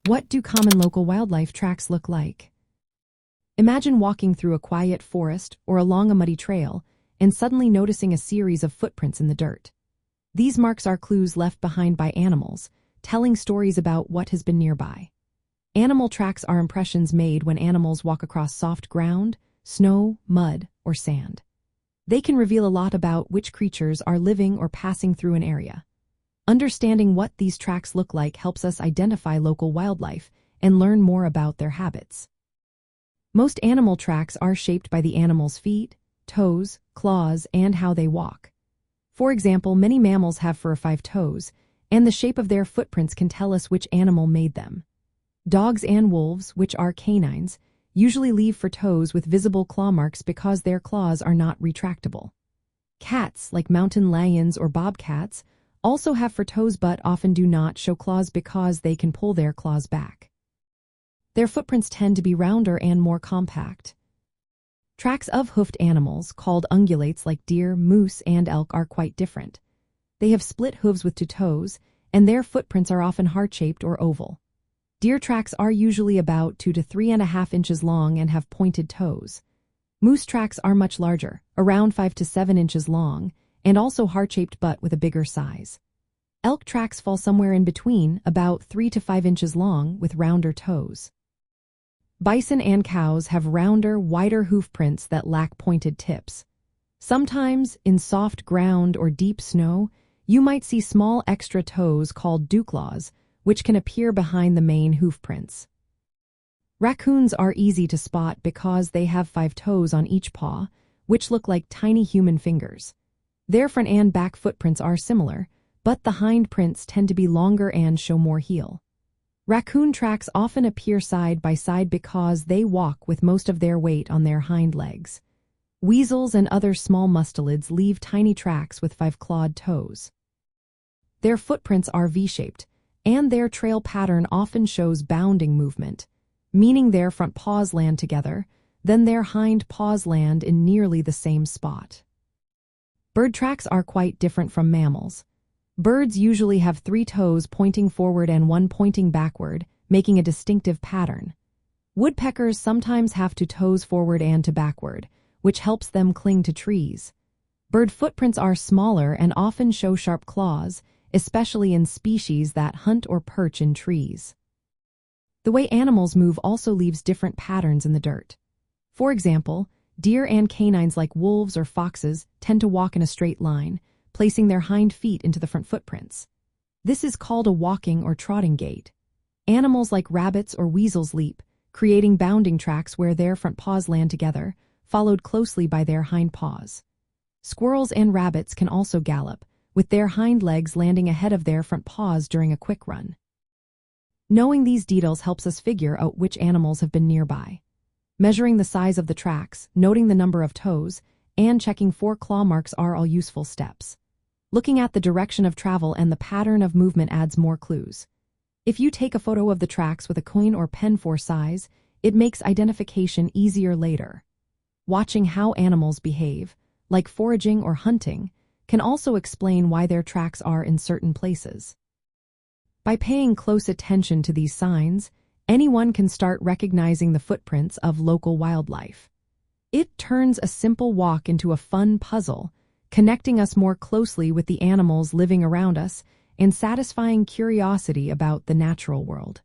What do common local wildlife tracks look like? Imagine walking through a quiet forest or along a muddy trail and suddenly noticing a series of footprints in the dirt. These marks are clues left behind by animals, telling stories about what has been nearby. Animal tracks are impressions made when animals walk across soft ground, snow, mud, or sand. They can reveal a lot about which creatures are living or passing through an area. Understanding what these tracks look like helps us identify local wildlife and learn more about their habits. Most animal tracks are shaped by the animal's feet, toes, claws, and how they walk. For example, many mammals have 4 or 5 toes, and the shape of their footprints can tell us which animal made them. Dogs and wolves, which are canines, usually leave for toes with visible claw marks because their claws are not retractable. Cats, like mountain lions or bobcats, also have 4 toes but often do not show claws because they can pull their claws back. Their footprints tend to be rounder and more compact. Tracks of hoofed animals, called ungulates like deer, moose, and elk, are quite different. They have split hooves with 2 toes, and their footprints are often heart-shaped or oval. Deer tracks are usually about 2 to 3.5 inches long and have pointed toes. Moose tracks are much larger, around 5 to 7 inches long, and also heart-shaped but with a bigger size. Elk tracks fall somewhere in between, about 3 to 5 inches long, with rounder toes. Bison and cows have rounder, wider hoof prints that lack pointed tips. Sometimes, in soft ground or deep snow, you might see small extra toes called dewclaws, which can appear behind the main hoof prints. Raccoons are easy to spot because they have 5 toes on each paw, which look like tiny human fingers. Their front and back footprints are similar, but the hind prints tend to be longer and show more heel. Raccoon tracks often appear side by side because they walk with most of their weight on their hind legs. Weasels and other small mustelids leave tiny tracks with 5-clawed toes. Their footprints are V-shaped, and their trail pattern often shows bounding movement, meaning their front paws land together, then their hind paws land in nearly the same spot. Bird tracks are quite different from mammals. Birds usually have 3 toes pointing forward and 1 pointing backward, making a distinctive pattern. Woodpeckers sometimes have 2 toes forward and 2 backward, which helps them cling to trees. Bird footprints are smaller and often show sharp claws, especially in species that hunt or perch in trees. The way animals move also leaves different patterns in the dirt. For example, deer and canines like wolves or foxes tend to walk in a straight line, placing their hind feet into the front footprints. This is called a walking or trotting gait. Animals like rabbits or weasels leap, creating bounding tracks where their front paws land together, followed closely by their hind paws. Squirrels and rabbits can also gallop, with their hind legs landing ahead of their front paws during a quick run. Knowing these details helps us figure out which animals have been nearby. Measuring the size of the tracks, noting the number of toes, and checking for claw marks are all useful steps. Looking at the direction of travel and the pattern of movement adds more clues. If you take a photo of the tracks with a coin or pen for size, it makes identification easier later. Watching how animals behave, like foraging or hunting, can also explain why their tracks are in certain places. By paying close attention to these signs, anyone can start recognizing the footprints of local wildlife. It turns a simple walk into a fun puzzle, connecting us more closely with the animals living around us and satisfying curiosity about the natural world.